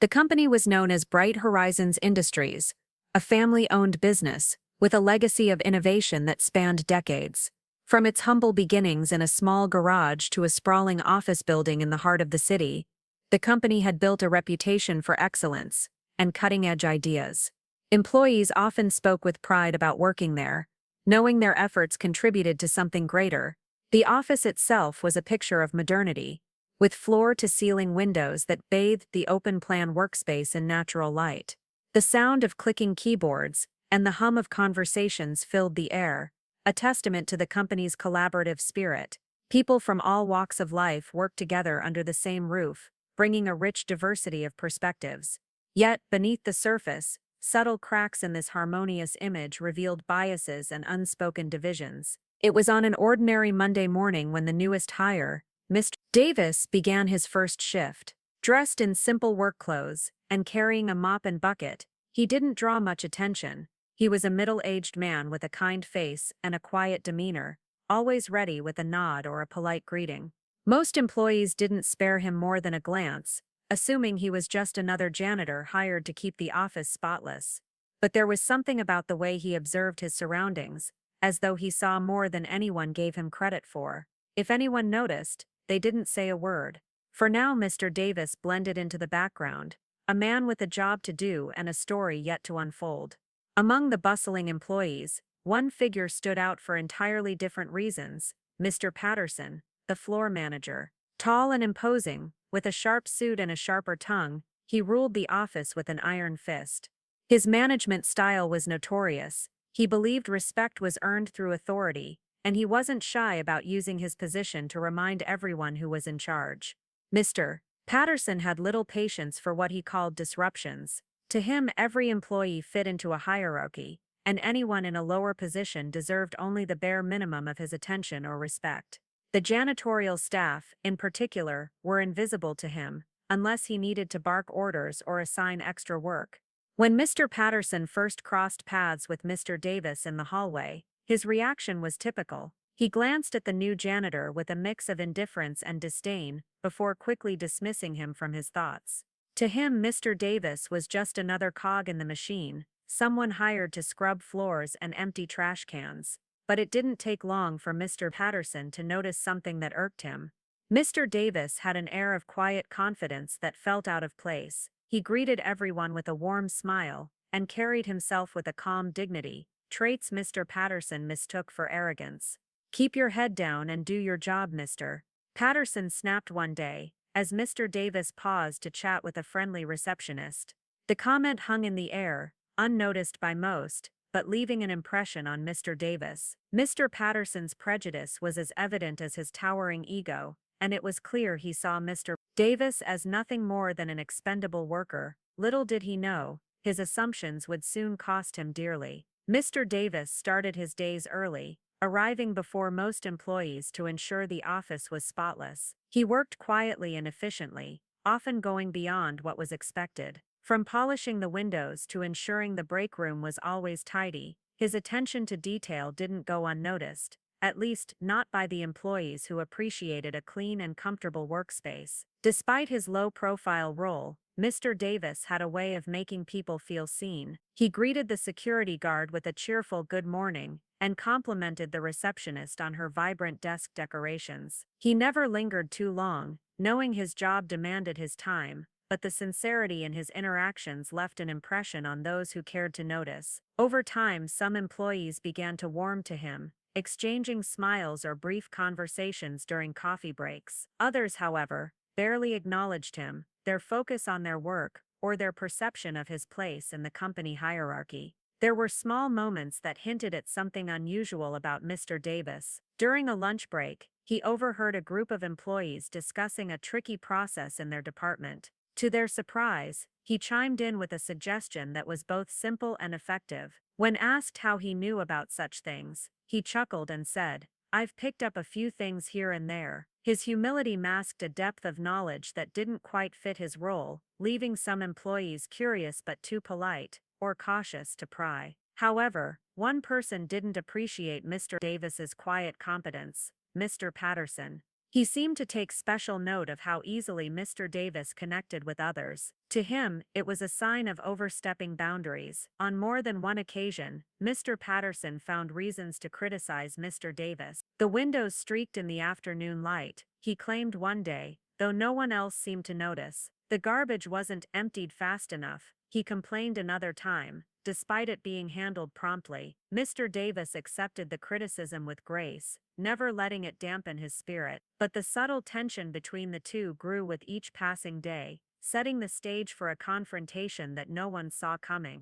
The company was known as Bright Horizons Industries, a family-owned business with a legacy of innovation that spanned decades. From its humble beginnings in a small garage to a sprawling office building in the heart of the city, the company had built a reputation for excellence and cutting-edge ideas. Employees often spoke with pride about working there, knowing their efforts contributed to something greater. The office itself was a picture of modernity, with floor-to-ceiling windows that bathed the open-plan workspace in natural light. The sound of clicking keyboards and the hum of conversations filled the air, a testament to the company's collaborative spirit. People from all walks of life worked together under the same roof, bringing a rich diversity of perspectives. Yet, beneath the surface, subtle cracks in this harmonious image revealed biases and unspoken divisions. It was on an ordinary Monday morning when the newest hire, Mr. Davis, began his first shift. Dressed in simple work clothes and carrying a mop and bucket, he didn't draw much attention. He was a middle-aged man with a kind face and a quiet demeanor, always ready with a nod or a polite greeting. Most employees didn't spare him more than a glance, assuming he was just another janitor hired to keep the office spotless. But there was something about the way he observed his surroundings, as though he saw more than anyone gave him credit for. If anyone noticed, they didn't say a word. For now Mr. Davis blended into the background, a man with a job to do and a story yet to unfold. Among the bustling employees, one figure stood out for entirely different reasons: Mr. Patterson, the floor manager. Tall and imposing, with a sharp suit and a sharper tongue, he ruled the office with an iron fist. His management style was notorious. He believed respect was earned through authority, and he wasn't shy about using his position to remind everyone who was in charge. Mr. Patterson had little patience for what he called disruptions. To him, every employee fit into a hierarchy, and anyone in a lower position deserved only the bare minimum of his attention or respect. The janitorial staff, in particular, were invisible to him, unless he needed to bark orders or assign extra work. When Mr. Patterson first crossed paths with Mr. Davis in the hallway, his reaction was typical. He glanced at the new janitor with a mix of indifference and disdain, before quickly dismissing him from his thoughts. To him, Mr. Davis was just another cog in the machine, someone hired to scrub floors and empty trash cans. But it didn't take long for Mr. Patterson to notice something that irked him. Mr. Davis had an air of quiet confidence that felt out of place. He greeted everyone with a warm smile, and carried himself with a calm dignity, traits Mr. Patterson mistook for arrogance. "Keep your head down and do your job, mister," Patterson snapped one day, as Mr. Davis paused to chat with a friendly receptionist. The comment hung in the air, unnoticed by most, but leaving an impression on Mr. Davis. Mr. Patterson's prejudice was as evident as his towering ego, and it was clear he saw Mr. Davis as nothing more than an expendable worker. Little did he know, his assumptions would soon cost him dearly. Mr. Davis started his days early, arriving before most employees to ensure the office was spotless. He worked quietly and efficiently, often going beyond what was expected. From polishing the windows to ensuring the break room was always tidy, his attention to detail didn't go unnoticed, at least not by the employees who appreciated a clean and comfortable workspace. Despite his low-profile role, Mr. Davis had a way of making people feel seen. He greeted the security guard with a cheerful good morning, and complimented the receptionist on her vibrant desk decorations. He never lingered too long, knowing his job demanded his time, but the sincerity in his interactions left an impression on those who cared to notice. Over time, some employees began to warm to him, exchanging smiles or brief conversations during coffee breaks. Others, however, barely acknowledged him, their focus on their work, or their perception of his place in the company hierarchy. There were small moments that hinted at something unusual about Mr. Davis. During a lunch break, he overheard a group of employees discussing a tricky process in their department. To their surprise, he chimed in with a suggestion that was both simple and effective. When asked how he knew about such things, he chuckled and said, "I've picked up a few things here and there." His humility masked a depth of knowledge that didn't quite fit his role, leaving some employees curious but too polite, or cautious, to pry. However, one person didn't appreciate Mr. Davis's quiet competence: Mr. Patterson. He seemed to take special note of how easily Mr. Davis connected with others. To him, it was a sign of overstepping boundaries. On more than one occasion, Mr. Patterson found reasons to criticize Mr. Davis. The windows streaked in the afternoon light, he claimed one day, though no one else seemed to notice. The garbage wasn't emptied fast enough, he complained another time. Despite it being handled promptly, Mr. Davis accepted the criticism with grace, never letting it dampen his spirit. But the subtle tension between the two grew with each passing day, setting the stage for a confrontation that no one saw coming.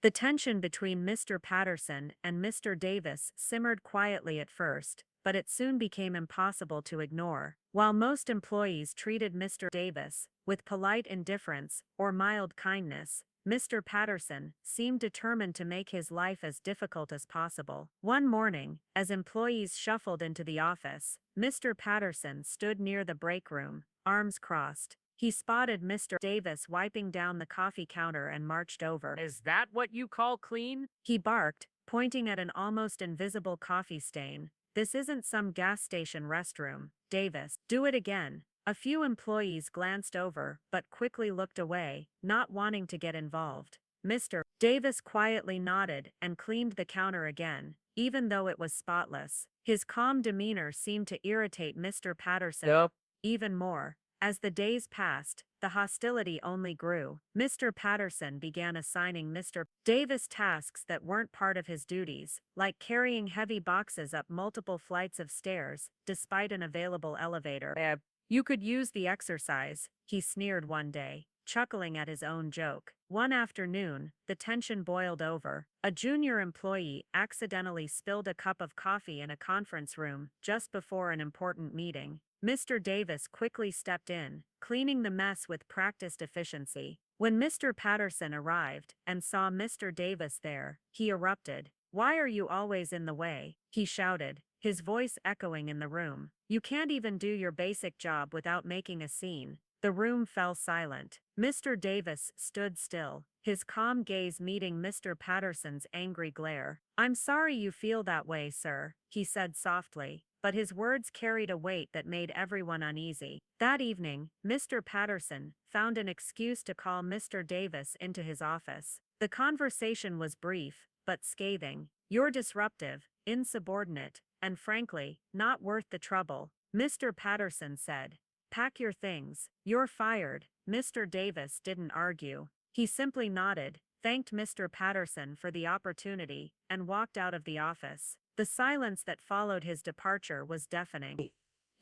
The tension between Mr. Patterson and Mr. Davis simmered quietly at first, but it soon became impossible to ignore. While most employees treated Mr. Davis with polite indifference or mild kindness, Mr. Patterson seemed determined to make his life as difficult as possible. One morning, as employees shuffled into the office, Mr. Patterson stood near the break room, arms crossed. He spotted Mr. Davis wiping down the coffee counter and marched over. Is that what you call clean? He barked, pointing at an almost invisible coffee stain. This isn't some gas station restroom, Davis. Do it again. A few employees glanced over, but quickly looked away, not wanting to get involved. Mr. Davis quietly nodded and cleaned the counter again, even though it was spotless. His calm demeanor seemed to irritate Mr. Patterson even more. As the days passed, the hostility only grew. Mr. Patterson began assigning Mr. Davis tasks that weren't part of his duties, like carrying heavy boxes up multiple flights of stairs, despite an available elevator. You could use the exercise, he sneered one day, chuckling at his own joke. One afternoon, the tension boiled over. A junior employee accidentally spilled a cup of coffee in a conference room just before an important meeting. Mr. Davis quickly stepped in, cleaning the mess with practiced efficiency. When Mr. Patterson arrived and saw Mr. Davis there, he erupted. "Why are you always in the way?" he shouted, his voice echoing in the room. "You can't even do your basic job without making a scene." The room fell silent. Mr. Davis stood still, his calm gaze meeting Mr. Patterson's angry glare. "I'm sorry you feel that way, sir," he said softly, but his words carried a weight that made everyone uneasy. That evening, Mr. Patterson found an excuse to call Mr. Davis into his office. The conversation was brief, but scathing. "You're disruptive, insubordinate, and frankly, not worth the trouble," Mr. Patterson said. "Pack your things. You're fired." Mr. Davis didn't argue. He simply nodded, thanked Mr. Patterson for the opportunity, and walked out of the office. The silence that followed his departure was deafening.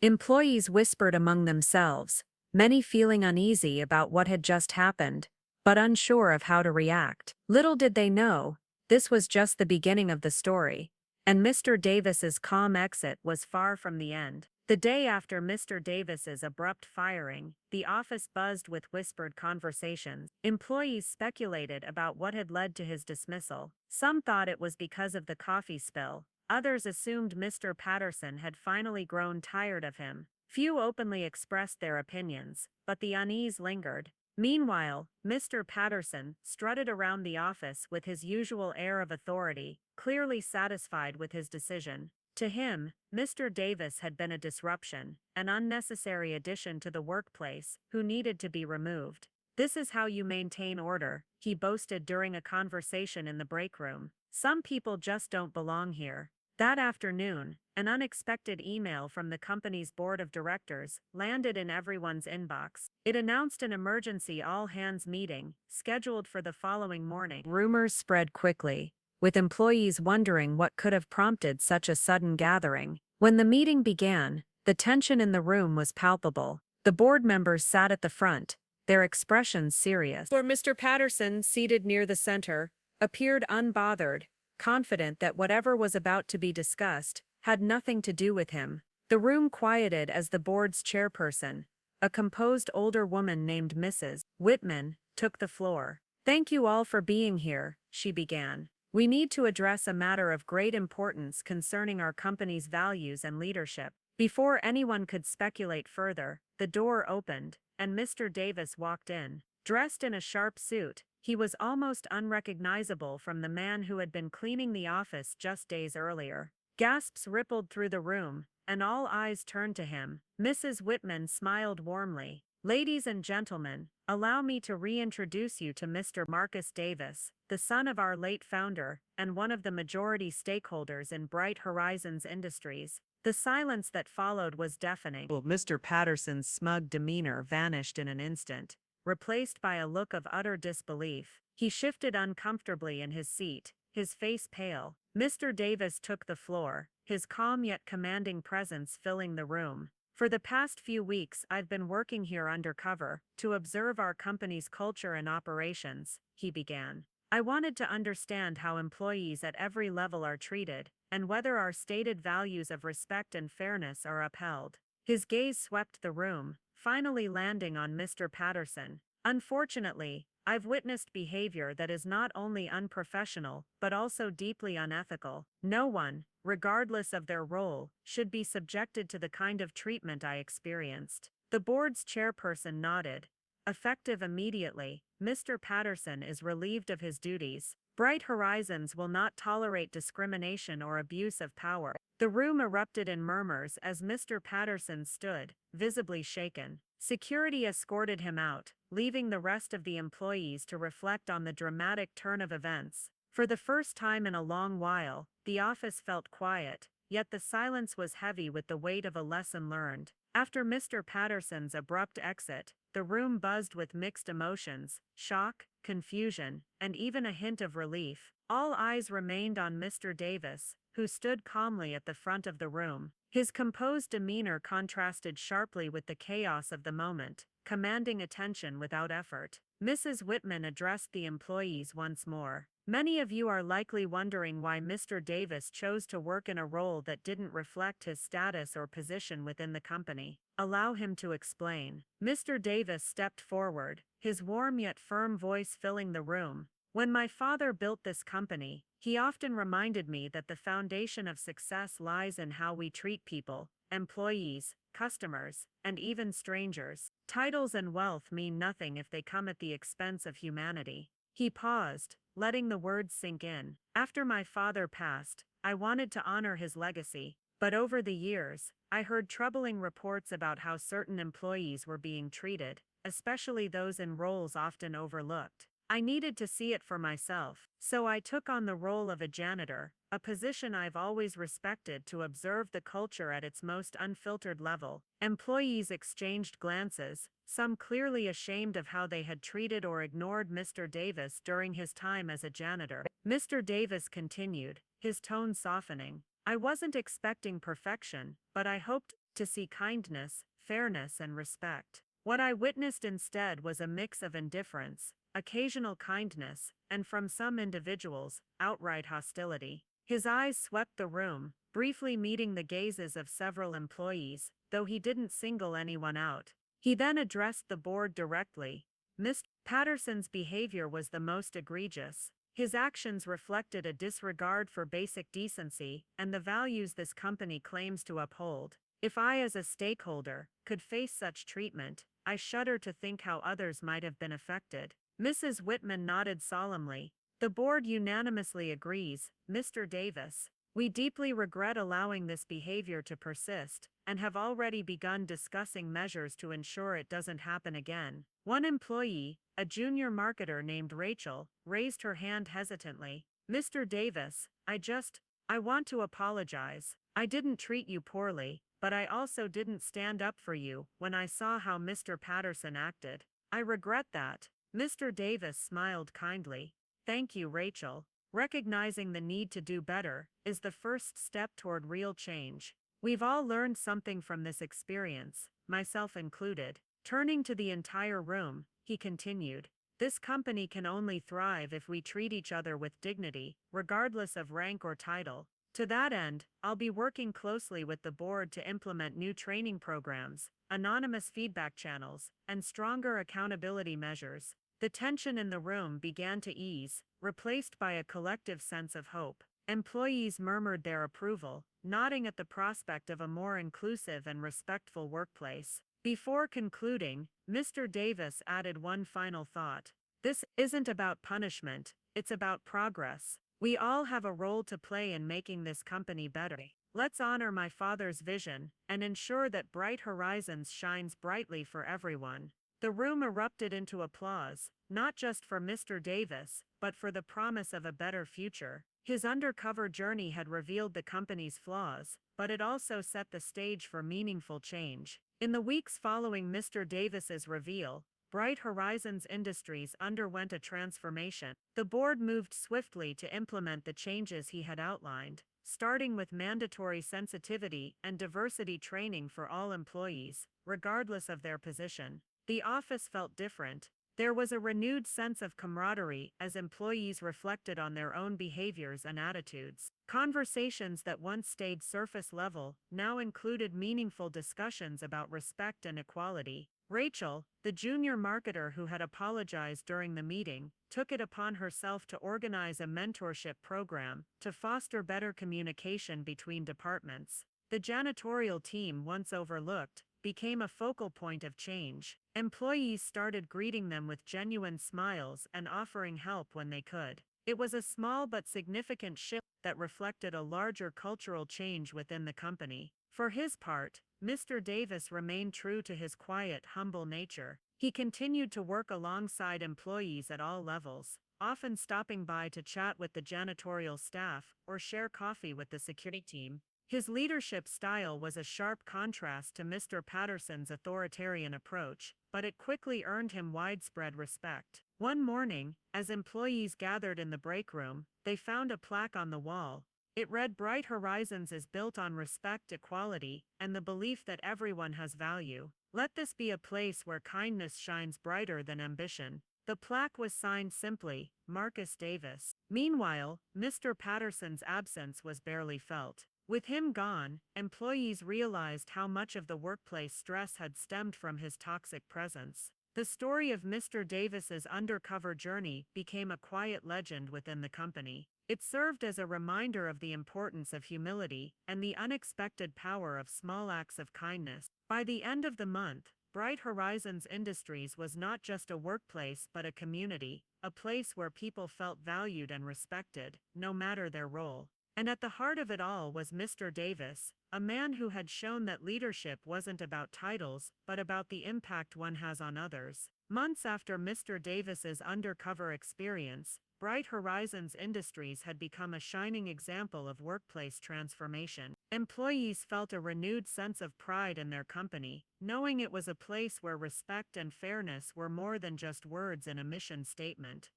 Employees whispered among themselves, many feeling uneasy about what had just happened, but unsure of how to react. Little did they know, this was just the beginning of the story, and Mr. Davis's calm exit was far from the end. The day after Mr. Davis's abrupt firing, the office buzzed with whispered conversations. Employees speculated about what had led to his dismissal. Some thought it was because of the coffee spill. Others assumed Mr. Patterson had finally grown tired of him. Few openly expressed their opinions, but the unease lingered. Meanwhile, Mr. Patterson strutted around the office with his usual air of authority, clearly satisfied with his decision. To him, Mr. Davis had been a disruption, an unnecessary addition to the workplace, who needed to be removed. "This is how you maintain order," he boasted during a conversation in the break room. "Some people just don't belong here." That afternoon, an unexpected email from the company's board of directors landed in everyone's inbox. It announced an emergency all-hands meeting, scheduled for the following morning. Rumors spread quickly, with employees wondering what could have prompted such a sudden gathering. When the meeting began, the tension in the room was palpable. The board members sat at the front, their expressions serious. For Mr. Patterson, seated near the center, appeared unbothered, confident that whatever was about to be discussed had nothing to do with him. The room quieted as the board's chairperson, a composed older woman named Mrs. Whitman, took the floor. "Thank you all for being here," she began. "We need to address a matter of great importance concerning our company's values and leadership." Before anyone could speculate further, the door opened, and Mr. Davis walked in. Dressed in a sharp suit, he was almost unrecognizable from the man who had been cleaning the office just days earlier. Gasps rippled through the room, and all eyes turned to him. Mrs. Whitman smiled warmly. "Ladies and gentlemen, allow me to reintroduce you to Mr. Marcus Davis, the son of our late founder, and one of the majority stakeholders in Bright Horizons Industries." The silence that followed was deafening. Mr. Patterson's smug demeanor vanished in an instant, replaced by a look of utter disbelief. He shifted uncomfortably in his seat, his face pale. Mr. Davis took the floor, his calm yet commanding presence filling the room. "For the past few weeks, I've been working here undercover to observe our company's culture and operations," he began. "I wanted to understand how employees at every level are treated, and whether our stated values of respect and fairness are upheld." His gaze swept the room, finally landing on Mr. Patterson. "Unfortunately, I've witnessed behavior that is not only unprofessional, but also deeply unethical. No one, regardless of their role, should be subjected to the kind of treatment I experienced." The board's chairperson nodded. "Effective immediately, Mr. Patterson is relieved of his duties. Bright Horizons will not tolerate discrimination or abuse of power." The room erupted in murmurs as Mr. Patterson stood, visibly shaken. Security escorted him out, leaving the rest of the employees to reflect on the dramatic turn of events. For the first time in a long while, the office felt quiet, yet the silence was heavy with the weight of a lesson learned. After Mr. Patterson's abrupt exit, the room buzzed with mixed emotions: shock, confusion, and even a hint of relief. All eyes remained on Mr. Davis, who stood calmly at the front of the room. His composed demeanor contrasted sharply with the chaos of the moment, commanding attention without effort. Mrs. Whitman addressed the employees once more. "Many of you are likely wondering why Mr. Davis chose to work in a role that didn't reflect his status or position within the company. Allow him to explain." Mr. Davis stepped forward, his warm yet firm voice filling the room. "When my father built this company, he often reminded me that the foundation of success lies in how we treat people, employees, customers, and even strangers. Titles and wealth mean nothing if they come at the expense of humanity." He paused, letting the words sink in. "After my father passed, I wanted to honor his legacy, but over the years, I heard troubling reports about how certain employees were being treated, especially those in roles often overlooked. I needed to see it for myself, so I took on the role of a janitor, a position I've always respected, to observe the culture at its most unfiltered level." Employees exchanged glances, some clearly ashamed of how they had treated or ignored Mr. Davis during his time as a janitor. Mr. Davis continued, his tone softening. "I wasn't expecting perfection, but I hoped to see kindness, fairness, and respect. What I witnessed instead was a mix of indifference, occasional kindness, and from some individuals, outright hostility." His eyes swept the room, briefly meeting the gazes of several employees, though he didn't single anyone out. He then addressed the board directly. "Mr. Patterson's behavior was the most egregious. His actions reflected a disregard for basic decency and the values this company claims to uphold. If I, as a stakeholder, could face such treatment, I shudder to think how others might have been affected." Mrs. Whitman nodded solemnly. "The board unanimously agrees, Mr. Davis. We deeply regret allowing this behavior to persist, and have already begun discussing measures to ensure it doesn't happen again." One employee, a junior marketer named Rachel, raised her hand hesitantly. "Mr. Davis, I want to apologize. I didn't treat you poorly, but I also didn't stand up for you when I saw how Mr. Patterson acted. I regret that." Mr. Davis smiled kindly. "Thank you, Rachel. Recognizing the need to do better is the first step toward real change. We've all learned something from this experience, myself included." Turning to the entire room, he continued, "This company can only thrive if we treat each other with dignity, regardless of rank or title. To that end, I'll be working closely with the board to implement new training programs, anonymous feedback channels, and stronger accountability measures." The tension in the room began to ease, replaced by a collective sense of hope. Employees murmured their approval, nodding at the prospect of a more inclusive and respectful workplace. Before concluding, Mr. Davis added one final thought. "This isn't about punishment, it's about progress. We all have a role to play in making this company better." Let's honor my father's vision and ensure that Bright Horizons shines brightly for everyone. The room erupted into applause, not just for Mr. Davis, but for the promise of a better future. His undercover journey had revealed the company's flaws, but it also set the stage for meaningful change. In the weeks following Mr. Davis's reveal, Bright Horizons Industries underwent a transformation. The board moved swiftly to implement the changes he had outlined, starting with mandatory sensitivity and diversity training for all employees, regardless of their position. The office felt different. There was a renewed sense of camaraderie as employees reflected on their own behaviors and attitudes. Conversations that once stayed surface level now included meaningful discussions about respect and equality. Rachel, the junior marketer who had apologized during the meeting, took it upon herself to organize a mentorship program to foster better communication between departments. The janitorial team, once overlooked, became a focal point of change. Employees started greeting them with genuine smiles and offering help when they could. It was a small but significant shift that reflected a larger cultural change within the company. For his part, Mr. Davis remained true to his quiet, humble nature. He continued to work alongside employees at all levels, often stopping by to chat with the janitorial staff or share coffee with the security team. His leadership style was a sharp contrast to Mr. Patterson's authoritarian approach, but it quickly earned him widespread respect. One morning, as employees gathered in the break room, they found a plaque on the wall. It read, "Bright Horizons is built on respect, equality, and the belief that everyone has value. Let this be a place where kindness shines brighter than ambition." The plaque was signed simply, Marcus Davis. Meanwhile, Mr. Patterson's absence was barely felt. With him gone, employees realized how much of the workplace stress had stemmed from his toxic presence. The story of Mr. Davis's undercover journey became a quiet legend within the company. It served as a reminder of the importance of humility and the unexpected power of small acts of kindness. By the end of the month, Bright Horizons Industries was not just a workplace but a community, a place where people felt valued and respected, no matter their role. And at the heart of it all was Mr. Davis, a man who had shown that leadership wasn't about titles, but about the impact one has on others. Months after Mr. Davis's undercover experience, Bright Horizons Industries had become a shining example of workplace transformation. Employees felt a renewed sense of pride in their company, knowing it was a place where respect and fairness were more than just words in a mission statement.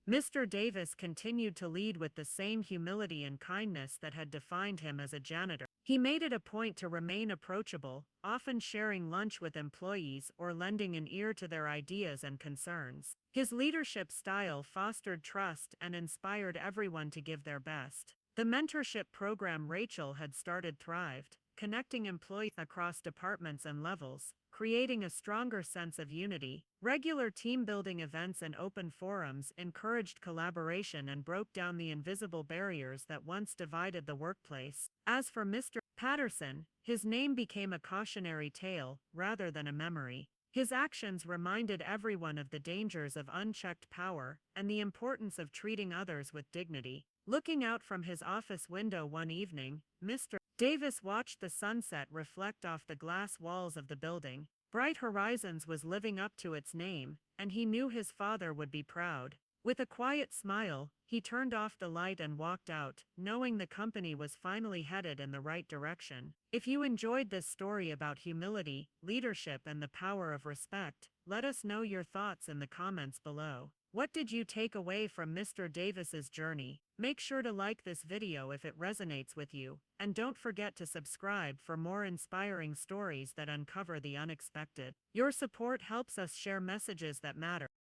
Mr. Davis continued to lead with the same humility and kindness that had defined him as a janitor. He made it a point to remain approachable, often sharing lunch with employees or lending an ear to their ideas and concerns. His leadership style fostered trust and inspired everyone to give their best. The mentorship program Rachel had started thrived, connecting employees across departments and levels, creating a stronger sense of unity. Regular team-building events and open forums encouraged collaboration and broke down the invisible barriers that once divided the workplace. As for Mr. Patterson, his name became a cautionary tale rather than a memory. His actions reminded everyone of the dangers of unchecked power and the importance of treating others with dignity. Looking out from his office window one evening, Mr. Davis watched the sunset reflect off the glass walls of the building. Bright Horizons was living up to its name, and he knew his father would be proud. With a quiet smile, he turned off the light and walked out, knowing the company was finally headed in the right direction. If you enjoyed this story about humility, leadership, and the power of respect, let us know your thoughts in the comments below. What did you take away from Mr. Davis's journey? Make sure to like this video if it resonates with you, and don't forget to subscribe for more inspiring stories that uncover the unexpected. Your support helps us share messages that matter.